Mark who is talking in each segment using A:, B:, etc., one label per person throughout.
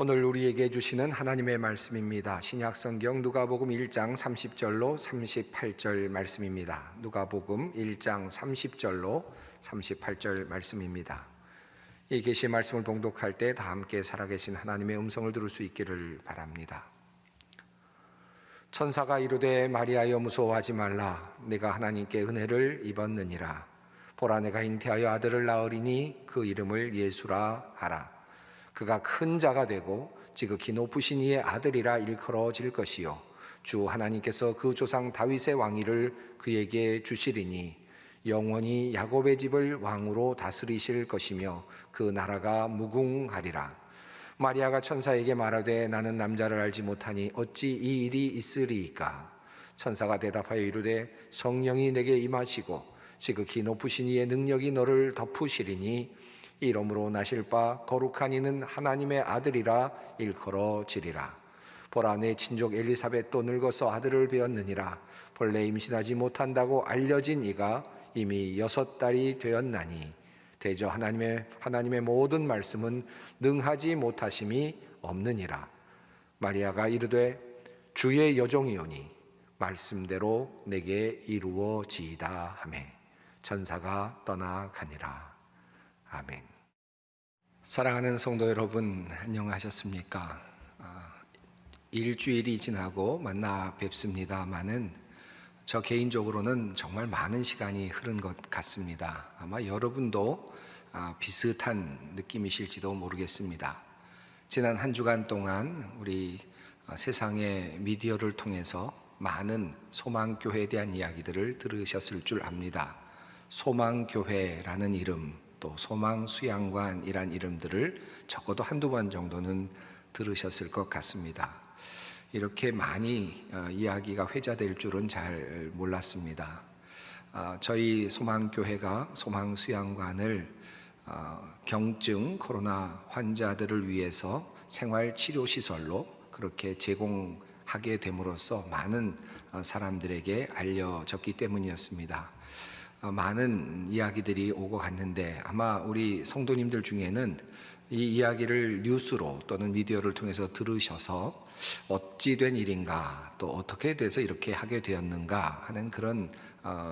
A: 오늘 우리에게 주시는 하나님의 말씀입니다. 신약성경 누가복음 1장 30절로 38절 말씀입니다. 누가복음 1장 30절로 38절 말씀입니다. 이 계시의 말씀을 봉독할 때 다 함께 살아계신 하나님의 음성을 들을 수 있기를 바랍니다. 천사가 이르되 마리아여 무서워하지 말라. 내가 하나님께 은혜를 입었느니라. 보라 내가 잉태하여 아들을 낳으리니 그 이름을 예수라 하라. 그가 큰 자가 되고 지극히 높으신 이의 아들이라 일컬어질 것이요 주 하나님께서 그 조상 다윗의 왕위를 그에게 주시리니 영원히 야곱의 집을 왕으로 다스리실 것이며 그 나라가 무궁하리라. 마리아가 천사에게 말하되 나는 남자를 알지 못하니 어찌 이 일이 있으리이까. 천사가 대답하여 이르되 성령이 내게 임하시고 지극히 높으신 이의 능력이 너를 덮으시리니 이러므로 나실 바 거룩한 이는 하나님의 아들이라 일컬어지리라. 보라 내 친족 엘리사벳도 늙어서 아들을 배었느니라. 본래 임신하지 못한다고 알려진 이가 이미 6달이 되었나니 대저 하나님의 모든 말씀은 능하지 못하심이 없느니라. 마리아가 이르되 주의 여종이오니 말씀대로 내게 이루어지이다 하매 천사가 떠나가니라. 아멘. 사랑하는 성도 여러분, 안녕하셨습니까? 일주일이 지나고 만나 뵙습니다마는 저 개인적으로는 정말 많은 시간이 흐른 것 같습니다. 아마 여러분도 비슷한 느낌이실지도 모르겠습니다. 지난 한 주간 동안 우리 세상의 미디어를 통해서 많은 소망교회에 대한 이야기들을 들으셨을 줄 압니다. 소망교회라는 이름, 또 소망수양관이란 이름들을 적어도 한두 번 정도는 들으셨을 것 같습니다. 이렇게 많이 이야기가 회자될 줄은 잘 몰랐습니다. 저희 소망교회가 소망수양관을 경증 코로나 환자들을 위해서 생활치료시설로 그렇게 제공하게 됨으로써 많은 사람들에게 알려졌기 때문이었습니다. 많은 이야기들이 오고 갔는데 아마 우리 성도님들 중에는 이 이야기를 뉴스로 또는 미디어를 통해서 들으셔서 어찌 된 일인가, 또 어떻게 돼서 이렇게 하게 되었는가 하는 그런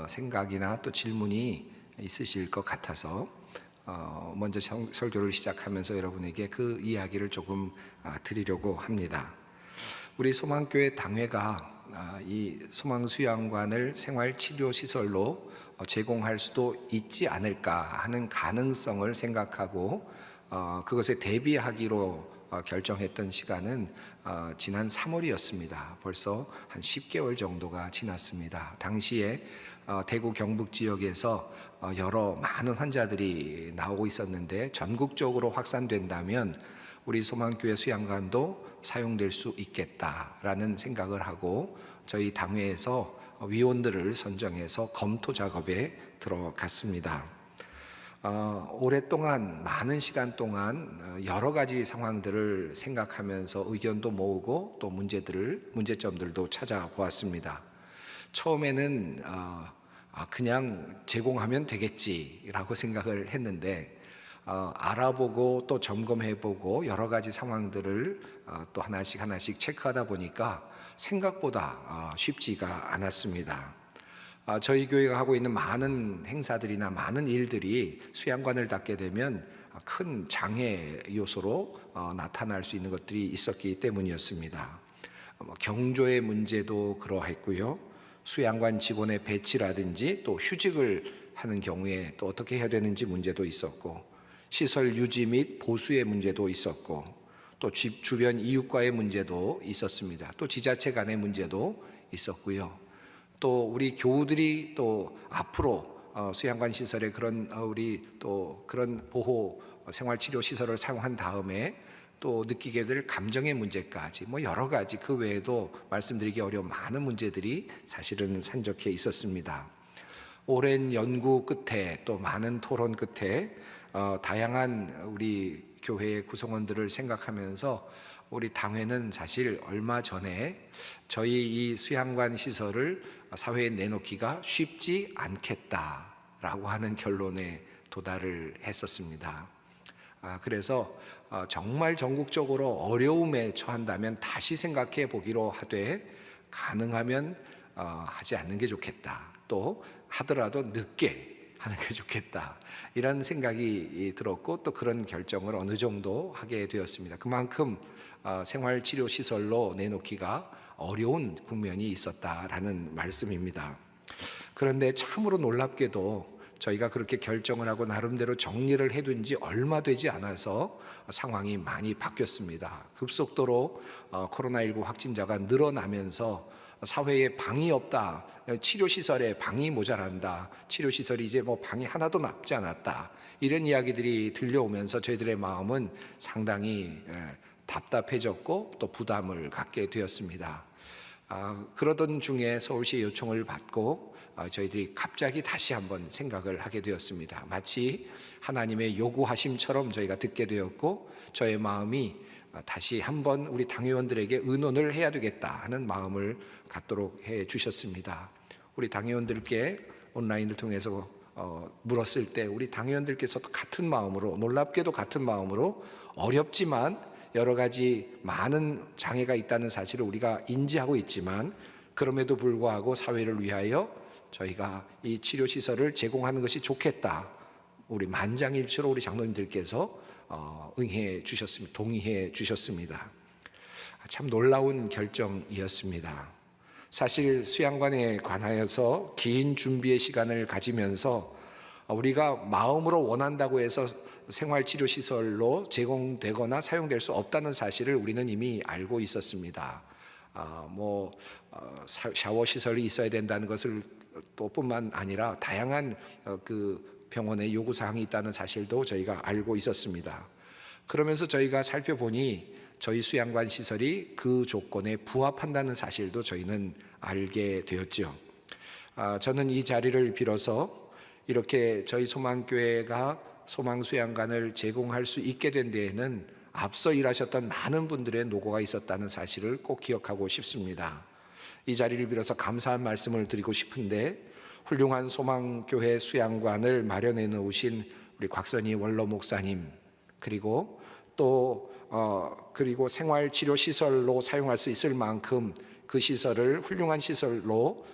A: 생각이나 또 질문이 있으실 것 같아서 먼저 설교를 시작하면서 여러분에게 그 이야기를 조금 드리려고 합니다. 우리 소망교회 당회가 이 소망수양관을 생활치료시설로 제공할 수도 있지 않을까 하는 가능성을 생각하고 그것에 대비하기로 결정했던 시간은 지난 3월이었습니다. 벌써 한 10개월 정도가 지났습니다. 당시에 대구 경북 지역에서 여러 많은 환자들이 나오고 있었는데 전국적으로 확산된다면 우리 소망교회 수양관도 사용될 수 있겠다라는 생각을 하고 저희 당회에서 위원들을 선정해서 검토 작업에 들어갔습니다. 오랫동안 많은 시간 동안 여러 가지 상황들을 생각하면서 의견도 모으고 또 문제점들도 찾아보았습니다. 처음에는 그냥 제공하면 되겠지라고 생각을 했는데 알아보고 또 점검해보고 여러 가지 상황들을 또 하나씩 체크하다 보니까 생각보다 쉽지가 않았습니다. 저희 교회가 하고 있는 많은 행사들이나 많은 일들이 수양관을 닫게 되면 큰 장애 요소로 나타날 수 있는 것들이 있었기 때문이었습니다. 경조의 문제도 그러했고요. 수양관 직원의 배치라든지 또 휴직을 하는 경우에 또 어떻게 해야 되는지 문제도 있었고, 시설 유지 및 보수의 문제도 있었고, 또 집 주변 이웃과의 문제도 있었습니다. 또 지자체 간의 문제도 있었고요. 또 우리 교우들이 또 앞으로 수양관 시설에 그런 보호 생활치료 시설을 사용한 다음에 또 느끼게 될 감정의 문제까지 여러 가지 그 외에도 말씀드리기 어려운 많은 문제들이 사실은 산적해 있었습니다. 오랜 연구 끝에 또 많은 토론 끝에 다양한 우리 교회의 구성원들을 생각하면서 우리 당회는 사실 얼마 전에 저희 이 수양관 시설을 사회에 내놓기가 쉽지 않겠다라고 하는 결론에 도달을 했었습니다. 그래서 정말 전국적으로 어려움에 처한다면 다시 생각해 보기로 하되, 가능하면 하지 않는 게 좋겠다. 또 하더라도 늦게 하는 게 좋겠다. 이런 생각이 들었고, 또 그런 결정을 어느 정도 하게 되었습니다. 그만큼 생활치료시설로 내놓기가 어려운 국면이 있었다라는 말씀입니다. 그런데 참으로 놀랍게도 저희가 그렇게 결정을 하고 나름대로 정리를 해둔 지 얼마 되지 않아서 상황이 많이 바뀌었습니다. 급속도로 코로나19 확진자가 늘어나면서 사회에 방이 없다, 치료시설에 방이 모자란다, 치료시설이 이제 뭐 방이 하나도 남지 않았다, 이런 이야기들이 들려오면서 저희들의 마음은 상당히 답답해졌고 또 부담을 갖게 되었습니다. 그러던 중에 서울시의 요청을 받고 저희들이 갑자기 다시 한번 생각을 하게 되었습니다. 마치 하나님의 요구하심처럼 저희가 듣게 되었고, 저의 마음이 다시 한번 우리 당회원들에게 의논을 해야 되겠다 하는 마음을 갖도록 해 주셨습니다. 우리 당회원들께 온라인을 통해서 물었을 때 우리 당회원들께서도 같은 마음으로, 놀랍게도 같은 마음으로, 어렵지만 여러 가지 많은 장애가 있다는 사실을 우리가 인지하고 있지만 그럼에도 불구하고 사회를 위하여 저희가 이 치료시설을 제공하는 것이 좋겠다, 우리 만장일치로 우리 장로님들께서 응해 주셨습니다. 동의해 주셨습니다. 참 놀라운 결정이었습니다. 사실 수양관에 관하여서 긴 준비의 시간을 가지면서 우리가 마음으로 원한다고 해서 생활치료시설로 제공되거나 사용될 수 없다는 사실을 우리는 이미 알고 있었습니다. 샤워 시설이 있어야 된다는 것을 또 뿐만 아니라 다양한 그 병원의 요구 사항이 있다는 사실도 저희가 알고 있었습니다. 그러면서 저희가 살펴보니 저희 수양관 시설이 그 조건에 부합한다는 사실도 저희는 알게 되었죠. 저는 이 자리를 빌어서 이렇게 저희 소망교회가 소망수양관을 제공할 수 있게 된 데에는 앞서 일하셨던 많은 분들의 노고가 있었다는 사실을 꼭 기억하고 싶습니다. 이 자리를 빌어서 감사한 말씀을 드리고 싶은데, 훌륭한 소망교회 수양관을 마련해 놓으신 우리 곽선희 원로 목사님, 그리고 또 그리고 생활치료시설로 사용할 수 있을 만큼 그 시설을 훌륭한 시설로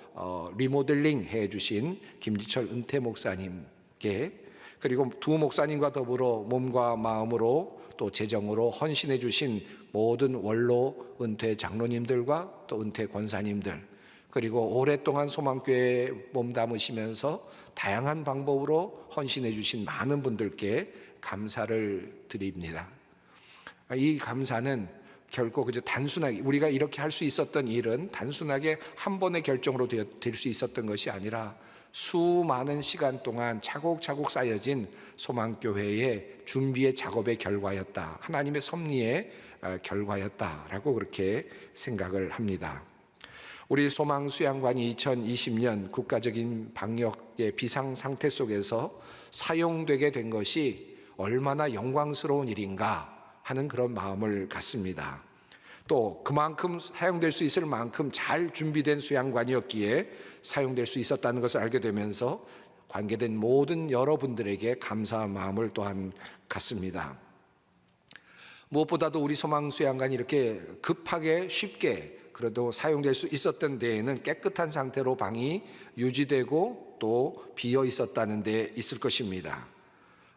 A: 리모델링 해주신 김지철 은퇴 목사님께, 그리고 두 목사님과 더불어 몸과 마음으로 또 재정으로 헌신해 주신 모든 원로 은퇴 장로님들과 또 은퇴 권사님들, 그리고 오랫동안 소망교회에 몸담으시면서 다양한 방법으로 헌신해 주신 많은 분들께 감사를 드립니다. 이 감사는 결코 그저 단순하게 우리가 이렇게 할 수 있었던 일은 단순하게 한 번의 결정으로 될 수 있었던 것이 아니라 수많은 시간 동안 차곡차곡 쌓여진 소망교회의 준비의 작업의 결과였다, 하나님의 섭리의 결과였다라고 그렇게 생각을 합니다. 우리 소망수양관이 2020년 국가적인 방역의 비상 상태 속에서 사용되게 된 것이 얼마나 영광스러운 일인가 하는 그런 마음을 갖습니다. 또 그만큼 사용될 수 있을 만큼 잘 준비된 수양관이었기에 사용될 수 있었다는 것을 알게 되면서 관계된 모든 여러분들에게 감사한 마음을 또한 갖습니다. 무엇보다도 우리 소망수양관이 이렇게 급하게 쉽게 그래도 사용될 수 있었던 데에는 깨끗한 상태로 방이 유지되고 또 비어 있었다는 데 있을 것입니다.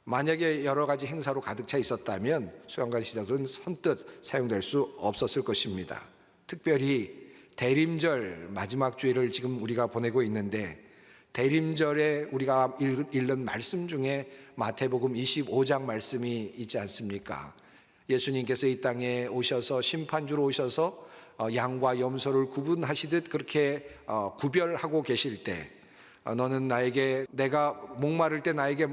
A: 만약에 여러 가지 행사로 가득 차 있었다면 수양관 시설은 선뜻 사용될 수 없었을 것입니다. 특별히 대림절 마지막 주일을 지금 우리가 보내고 있는데, 대림절에 우리가 읽는 말씀 중에 마태복음 25장 말씀이 있지 않습니까? 예수님께서 이 땅에 오셔서 심판주로 오셔서 양과 염소를 구분하시듯 그렇게 구별하고 계실 때, 너는 나에게, 내가 목마를 때 나에게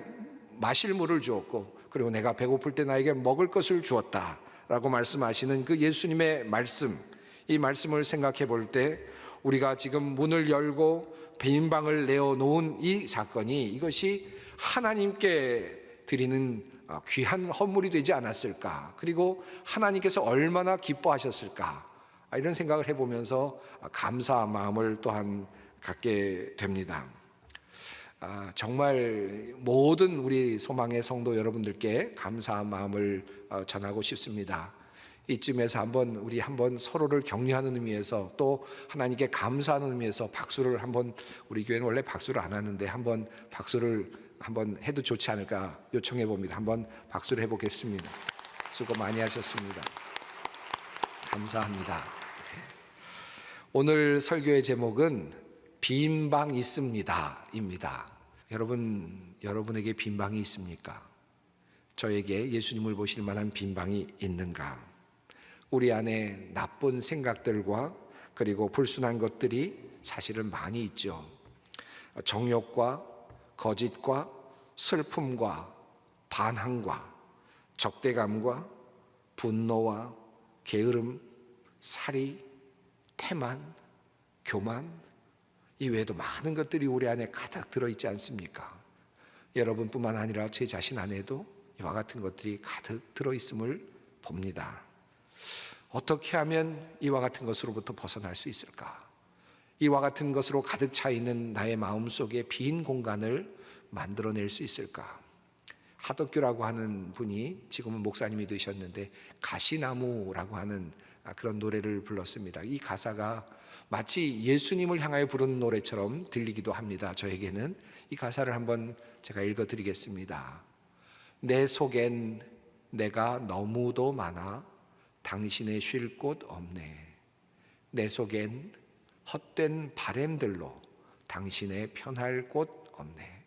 A: 마실 물을 주었고, 그리고 내가 배고플 때 나에게 먹을 것을 주었다 라고 말씀하시는 그 예수님의 말씀, 이 말씀을 생각해 볼 때 우리가 지금 문을 열고 빈 방을 내어놓은 이 사건이, 이것이 하나님께 드리는 귀한 헌물이 되지 않았을까, 그리고 하나님께서 얼마나 기뻐하셨을까, 이런 생각을 해보면서 감사한 마음을 또한 갖게 됩니다. 정말 모든 우리 소망의 성도 여러분들께 감사한 마음을 전하고 싶습니다. 이쯤에서 우리 한번 서로를 격려하는 의미에서 또 하나님께 감사하는 의미에서 박수를 한번, 우리 교회는 원래 박수를 안 하는데 한번 박수를 한번 해도 좋지 않을까 요청해 봅니다. 한번 박수를 해보겠습니다. 수고 많이 하셨습니다. 감사합니다. 오늘 설교의 제목은 빈 방 있습니다 입니다. 여러분에게 빈 방이 있습니까? 저에게 예수님을 보실 만한 빈 방이 있는가? 우리 안에 나쁜 생각들과 그리고 불순한 것들이 사실은 많이 있죠. 정욕과 거짓과 슬픔과 반항과 적대감과 분노와 게으름, 살이, 태만, 교만, 이 외에도 많은 것들이 우리 안에 가득 들어있지 않습니까? 여러분뿐만 아니라 제 자신 안에도 이와 같은 것들이 가득 들어있음을 봅니다. 어떻게 하면 이와 같은 것으로부터 벗어날 수 있을까? 이와 같은 것으로 가득 차 있는 나의 마음속에 빈 공간을 만들어낼 수 있을까? 하덕규라고 하는 분이 지금은 목사님이 되셨는데 가시나무라고 하는 그런 노래를 불렀습니다. 이 가사가 마치 예수님을 향하여 부르는 노래처럼 들리기도 합니다. 저에게는 이 가사를 한번 제가 읽어드리겠습니다. 내 속엔 내가 너무도 많아 당신의 쉴 곳 없네. 내 속엔 헛된 바램들로 당신의 편할 곳 없네.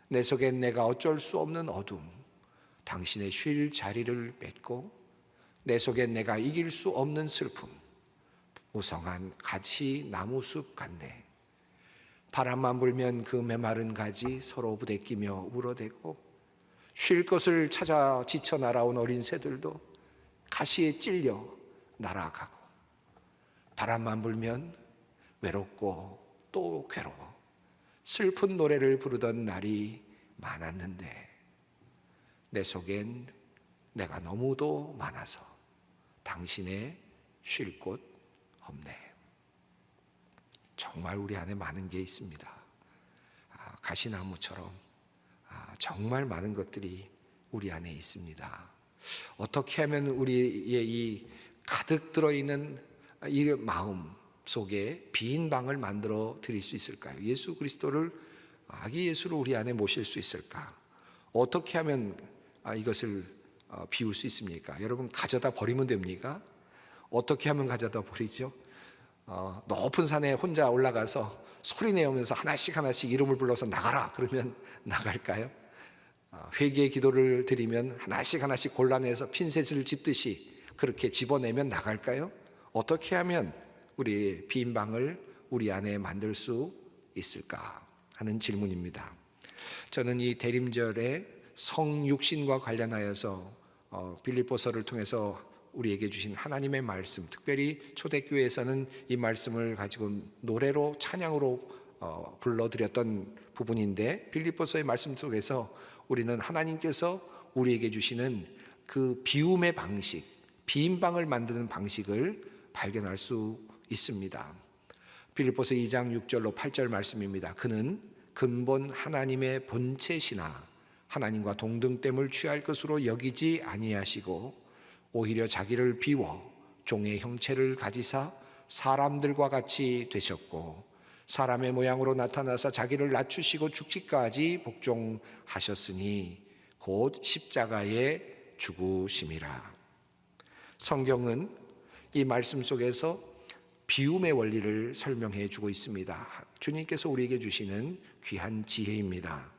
A: 내 속엔 내가 어쩔 수 없는 어둠, 당신의 쉴 자리를 뺏고, 내 속엔 내가 이길 수 없는 슬픔, 무성한 가지 나무숲 같네. 바람만 불면 그 메마른 가지 서로 부대끼며 울어대고, 쉴 것을 찾아 지쳐 날아온 어린 새들도 가시에 찔려 날아가고, 바람만 불면 외롭고 또 괴로워 슬픈 노래를 부르던 날이 많았는데 내 속엔 내가 너무도 많아서 당신의 쉴 곳 없네. 정말 우리 안에 많은 게 있습니다. 가시나무처럼 정말 많은 것들이 우리 안에 있습니다. 어떻게 하면 우리의 이 가득 들어있는 이 마음 속에 빈 방을 만들어 드릴 수 있을까요? 예수 그리스도를 아기 예수로 우리 안에 모실 수 있을까? 어떻게 하면 이것을 비울 수 있습니까? 여러분, 가져다 버리면 됩니까? 어떻게 하면 가져다 버리죠? 높은 산에 혼자 올라가서 소리 내면서 하나씩 이름을 불러서 나가라 그러면 나갈까요? 회개의 기도를 드리면 하나씩 골라내서 핀셋을 짚듯이 그렇게 집어내면 나갈까요? 어떻게 하면 우리의 빈 방을 우리 안에 만들 수 있을까 하는 질문입니다. 저는 이 대림절에 성육신과 관련하여서 빌립보서를 통해서 우리에게 주신 하나님의 말씀, 특별히 초대교회에서는 이 말씀을 가지고 노래로 찬양으로 불러드렸던 부분인데, 빌립보서의 말씀 속에서 우리는 하나님께서 우리에게 주시는 그 비움의 방식, 빈 방을 만드는 방식을 발견할 수 있습니다. 빌립보서 2장 6절로 8절 말씀입니다. 그는 근본 하나님의 본체시나 하나님과 동등됨을 취할 것으로 여기지 아니하시고 오히려 자기를 비워 종의 형체를 가지사 사람들과 같이 되셨고 사람의 모양으로 나타나사 자기를 낮추시고 죽기까지 복종하셨으니 곧 십자가에 죽으심이라. 성경은 이 말씀 속에서 비움의 원리를 설명해 주고 있습니다. 주님께서 우리에게 주시는 귀한 지혜입니다.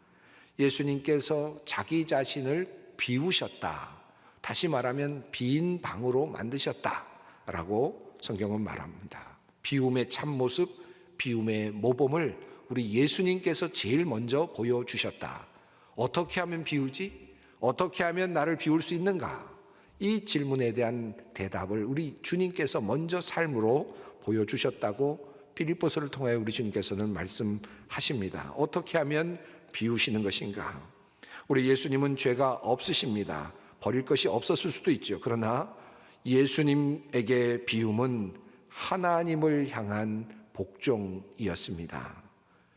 A: 예수님께서 자기 자신을 비우셨다. 다시 말하면 빈 방으로 만드셨다라고 성경은 말합니다. 비움의 참모습, 비움의 모범을 우리 예수님께서 제일 먼저 보여주셨다. 어떻게 하면 비우지? 어떻게 하면 나를 비울 수 있는가? 이 질문에 대한 대답을 우리 주님께서 먼저 삶으로 보여주셨다고 빌립보서를 통하여 우리 주님께서는 말씀하십니다. 어떻게 하면 비우시는 것인가? 우리 예수님은 죄가 없으십니다. 버릴 것이 없었을 수도 있죠. 그러나 예수님에게 비움은 하나님을 향한 복종이었습니다.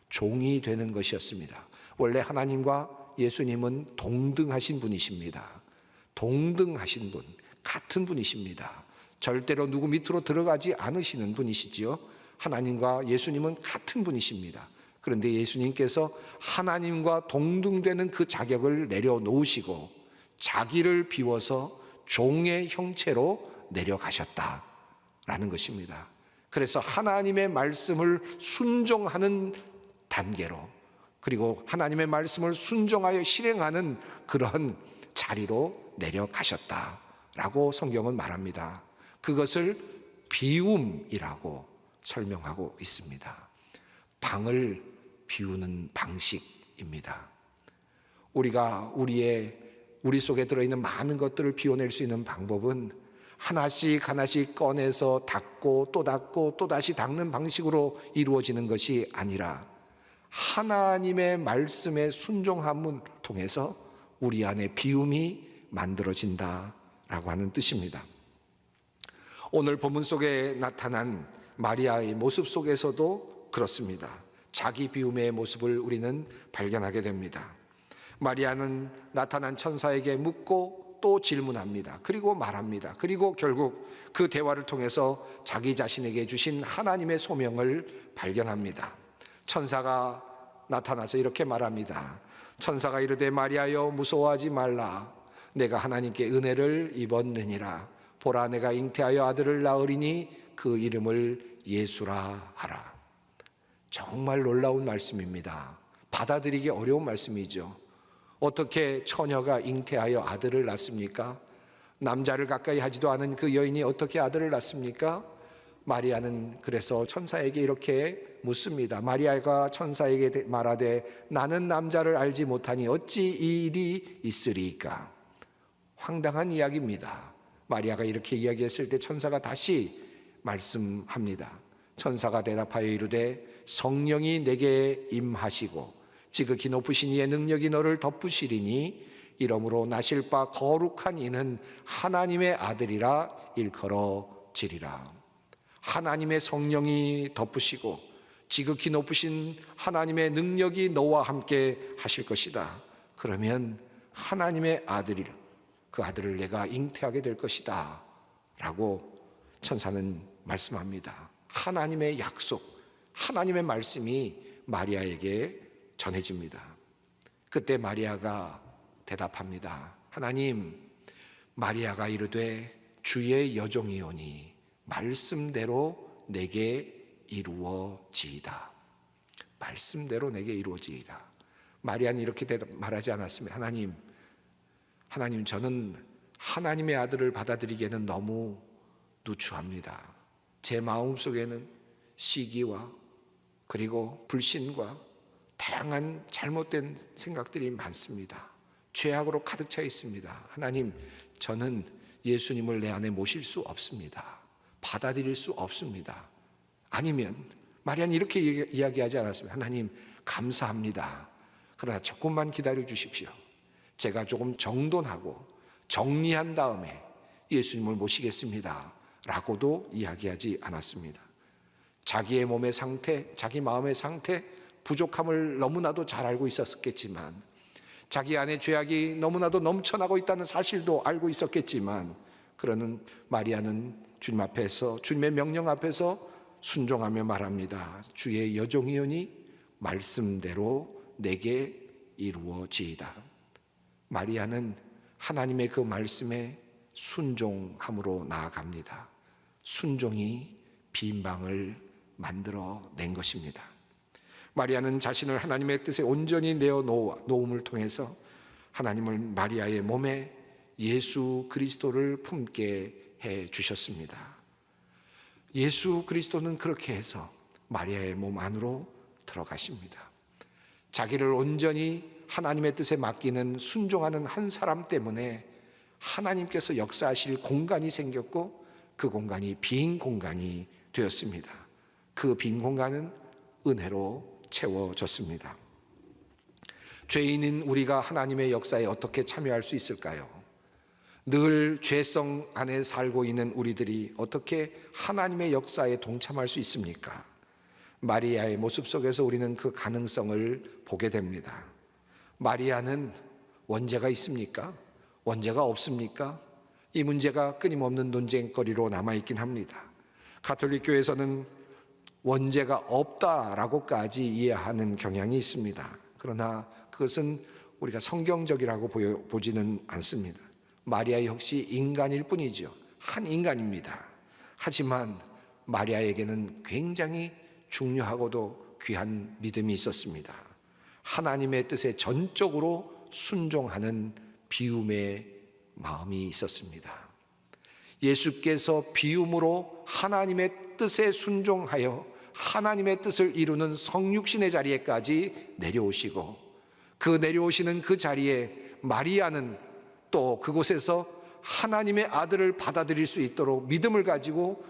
A: 종이 되는 것이었습니다. 원래 하나님과 예수님은 동등하신 분이십니다. 동등하신 분, 같은 분이십니다. 절대로 누구 밑으로 들어가지 않으시는 분이시지요. 하나님과 예수님은 같은 분이십니다. 그런데 예수님께서 하나님과 동등되는 그 자격을 내려놓으시고 자기를 비워서 종의 형체로 내려가셨다라는 것입니다. 그래서 하나님의 말씀을 순종하는 단계로, 그리고 하나님의 말씀을 순종하여 실행하는 그런 자리로 내려가셨다라고 성경은 말합니다. 그것을 비움이라고 설명하고 있습니다. 방을 비우는 방식입니다. 우리가 우리 속에 들어있는 많은 것들을 비워낼 수 있는 방법은 하나씩 꺼내서 닦고 또 닦고 또 다시 닦는 방식으로 이루어지는 것이 아니라 하나님의 말씀에 순종함을 통해서 우리 안에 비움이 만들어진다라고 하는 뜻입니다. 오늘 본문 속에 나타난 마리아의 모습 속에서도 그렇습니다. 자기 비움의 모습을 우리는 발견하게 됩니다. 마리아는 나타난 천사에게 묻고 또 질문합니다. 그리고 말합니다. 그리고 결국 그 대화를 통해서 자기 자신에게 주신 하나님의 소명을 발견합니다. 천사가 나타나서 이렇게 말합니다. 천사가 이르되 마리아여 무서워하지 말라. 내가 하나님께 은혜를 입었느니라. 보라 내가 잉태하여 아들을 낳으리니 그 이름을 예수라 하라. 정말 놀라운 말씀입니다. 받아들이기 어려운 말씀이죠. 어떻게 처녀가 잉태하여 아들을 낳습니까? 남자를 가까이 하지도 않은 그 여인이 어떻게 아들을 낳습니까? 마리아는 그래서 천사에게 이렇게 묻습니다. 마리아가 천사에게 말하되 나는 남자를 알지 못하니 어찌 이 일이 있으리이까? 황당한 이야기입니다. 마리아가 이렇게 이야기했을 때 천사가 다시 말씀합니다. 천사가 대답하여 이르되 성령이 내게 임하시고 지극히 높으신 이의 능력이 너를 덮으시리니 이러므로 나실 바 거룩한 이는 하나님의 아들이라 일컬어지리라. 하나님의 성령이 덮으시고 지극히 높으신 하나님의 능력이 너와 함께 하실 것이다. 그러면 하나님의 아들이 그 아들을 내가 잉태하게 될 것이다 라고 천사는 말씀합니다. 하나님의 약속, 하나님의 말씀이 마리아에게 전해집니다. 그때 마리아가 대답합니다. 하나님, 마리아가 이르되 주의 여종이오니 말씀대로 내게 이루어지이다. 말씀대로 내게 이루어지이다. 마리아는 이렇게 말하지 않았습니다. 하나님 저는 하나님의 아들을 받아들이기에는 너무 누추합니다. 제 마음속에는 시기와 그리고 불신과 다양한 잘못된 생각들이 많습니다. 죄악으로 가득 차 있습니다. 하나님, 저는 예수님을 내 안에 모실 수 없습니다. 받아들일 수 없습니다. 아니면 마리아는 이렇게 이야기하지 않았습니다. 하나님, 감사합니다. 그러나 조금만 기다려 주십시오. 제가 조금 정돈하고 정리한 다음에 예수님을 모시겠습니다 라고도 이야기하지 않았습니다. 자기의 몸의 상태, 자기 마음의 상태, 부족함을 너무나도 잘 알고 있었겠지만, 자기 안에 죄악이 너무나도 넘쳐나고 있다는 사실도 알고 있었겠지만, 그러는 마리아는 주님 앞에서, 주님의 명령 앞에서 순종하며 말합니다. 주의 여종이오니 말씀대로 내게 이루어지이다. 마리아는 하나님의 그 말씀에 순종함으로 나아갑니다. 순종이 빈방을 만들어낸 것입니다. 마리아는 자신을 하나님의 뜻에 온전히 내어놓음을 통해서 하나님을 마리아의 몸에 예수 그리스도를 품게 해 주셨습니다. 예수 그리스도는 그렇게 해서 마리아의 몸 안으로 들어가십니다. 자기를 온전히 하나님의 뜻에 맡기는 순종하는 한 사람 때문에 하나님께서 역사하실 공간이 생겼고 그 공간이 빈 공간이 되었습니다. 그 빈 공간은 은혜로 채워졌습니다. 죄인인 우리가 하나님의 역사에 어떻게 참여할 수 있을까요? 늘 죄성 안에 살고 있는 우리들이 어떻게 하나님의 역사에 동참할 수 있습니까? 마리아의 모습 속에서 우리는 그 가능성을 보게 됩니다. 마리아는 원죄가 있습니까? 원죄가 없습니까? 이 문제가 끊임없는 논쟁거리로 남아있긴 합니다. 가톨릭 교회에서는 원죄가 없다라고까지 이해하는 경향이 있습니다. 그러나 그것은 우리가 성경적이라고 보지는 않습니다. 마리아 역시 인간일 뿐이죠. 한 인간입니다. 하지만 마리아에게는 굉장히 중요하고도 귀한 믿음이 있었습니다. 하나님의 뜻에 전적으로 순종하는 비움의 마음이 있었습니다. 예수께서 비움으로 하나님의 뜻에 순종하여 하나님의 뜻을 이루는 성육신의 자리에까지 내려오시고, 그 내려오시는 그 자리에 마리아는 또 그곳에서 하나님의 아들을 받아들일 수 있도록 믿음을 가지고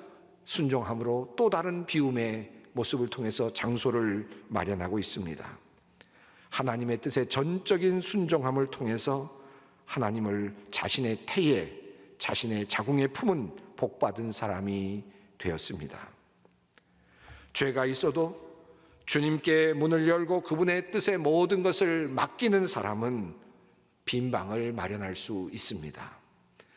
A: 순종함으로 또 다른 비움의 모습을 통해서 장소를 마련하고 있습니다. 하나님의 뜻에 전적인 순종함을 통해서 하나님을 자신의 태에, 자신의 자궁에 품은 복받은 사람이 되었습니다. 죄가 있어도 주님께 문을 열고 그분의 뜻에 모든 것을 맡기는 사람은 빈 방을 마련할 수 있습니다.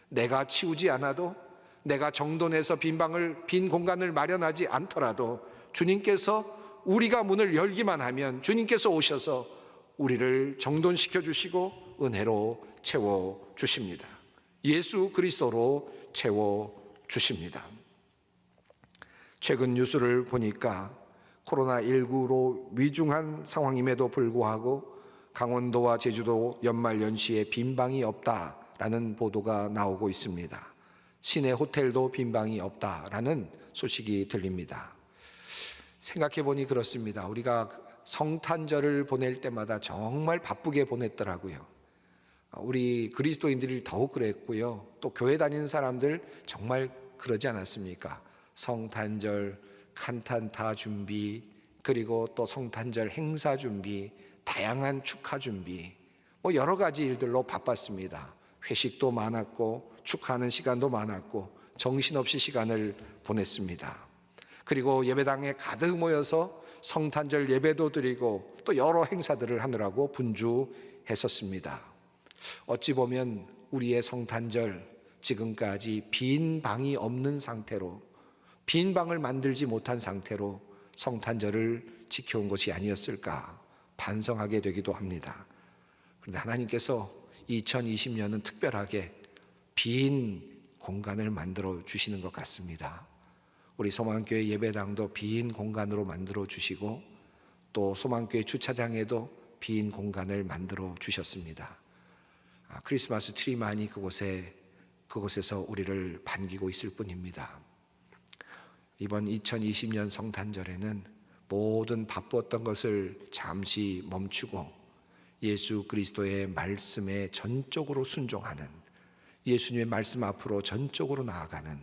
A: 내가 치우지 않아도, 내가 정돈해서 빈 공간을 마련하지 않더라도 주님께서 우리가 문을 열기만 하면 주님께서 오셔서 우리를 정돈시켜 주시고 은혜로 채워 주십니다. 예수 그리스도로 채워 주십니다. 최근 뉴스를 보니까 코로나19로 위중한 상황임에도 불구하고 강원도와 제주도 연말연시에 빈방이 없다라는 보도가 나오고 있습니다. 시내 호텔도 빈방이 없다라는 소식이 들립니다. 생각해 보니 그렇습니다. 우리가 성탄절을 보낼 때마다 정말 바쁘게 보냈더라고요. 우리 그리스도인들이 더욱 그랬고요. 또 교회 다니는 사람들 정말 그러지 않았습니까? 성탄절 칸탄타 준비, 그리고 또 성탄절 행사 준비, 다양한 축하 준비, 여러 가지 일들로 바빴습니다. 회식도 많았고 축하하는 시간도 많았고 정신없이 시간을 보냈습니다. 그리고 예배당에 가득 모여서 성탄절 예배도 드리고 또 여러 행사들을 하느라고 분주했었습니다. 어찌 보면 우리의 성탄절, 지금까지 빈 방이 없는 상태로, 빈 방을 만들지 못한 상태로 성탄절을 지켜온 것이 아니었을까 반성하게 되기도 합니다. 그런데 하나님께서 2020년은 특별하게 빈 공간을 만들어 주시는 것 같습니다. 우리 소망교회 예배당도 빈 공간으로 만들어 주시고, 또 소망교회 주차장에도 빈 공간을 만들어 주셨습니다. 크리스마스 트리만이 그곳에서 우리를 반기고 있을 뿐입니다. 이번 2020년 성탄절에는 모든 바빴던 것을 잠시 멈추고 예수 그리스도의 말씀에 전적으로 순종하는, 예수님의 말씀 앞으로 전적으로 나아가는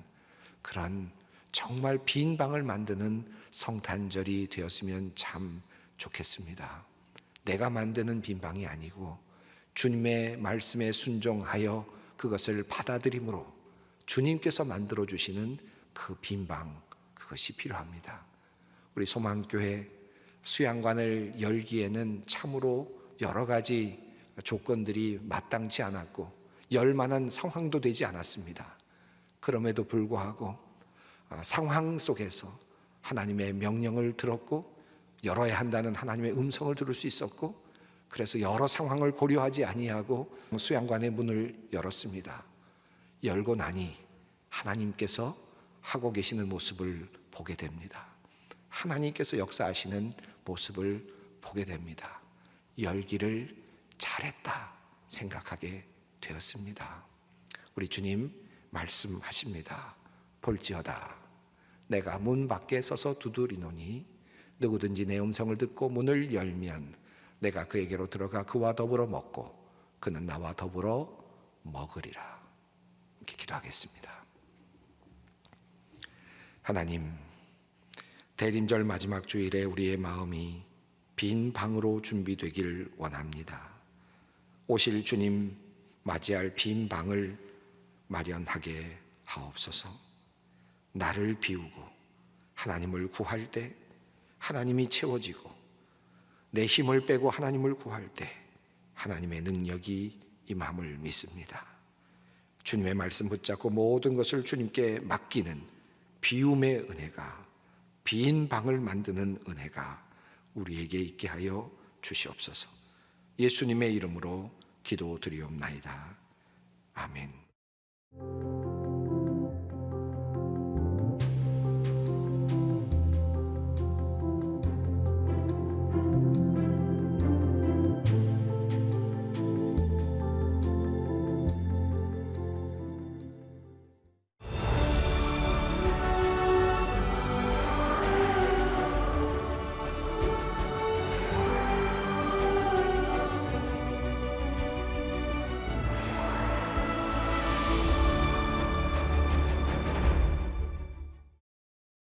A: 그런 정말 빈 방을 만드는 성탄절이 되었으면 참 좋겠습니다. 내가 만드는 빈 방이 아니고 주님의 말씀에 순종하여 그것을 받아들임으로 주님께서 만들어 주시는 그 빈 방, 그것이 필요합니다. 우리 소망교회 수양관을 열기에는 참으로 여러 가지 조건들이 마땅치 않았고 열 만한 상황도 되지 않았습니다. 그럼에도 불구하고 상황 속에서 하나님의 명령을 들었고 열어야 한다는 하나님의 음성을 들을 수 있었고, 그래서 여러 상황을 고려하지 아니하고 수양관의 문을 열었습니다. 열고 나니 하나님께서 하고 계시는 모습을 보게 됩니다. 하나님께서 역사하시는 모습을 보게 됩니다. 열기를 잘했다 생각하게 되었습니다. 우리 주님 말씀하십니다. 볼지어다 내가 문 밖에 서서 두드리노니 누구든지 내 음성을 듣고 문을 열면 내가 그에게로 들어가 그와 더불어 먹고 그는 나와 더불어 먹으리라. 이렇게 기도하겠습니다. 하나님, 대림절 마지막 주일에 우리의 마음이 빈 방으로 준비되길 원합니다. 오실 주님 맞이할 빈 방을 마련하게 하옵소서. 나를 비우고 하나님을 구할 때 하나님이 채워지고 내 힘을 빼고 하나님을 구할 때 하나님의 능력이 임함을 믿습니다. 주님의 말씀 붙잡고 모든 것을 주님께 맡기는 비움의 은혜가, 빈 방을 만드는 은혜가 우리에게 있게 하여 주시옵소서. 예수님의 이름으로 기도드리옵나이다. 아멘.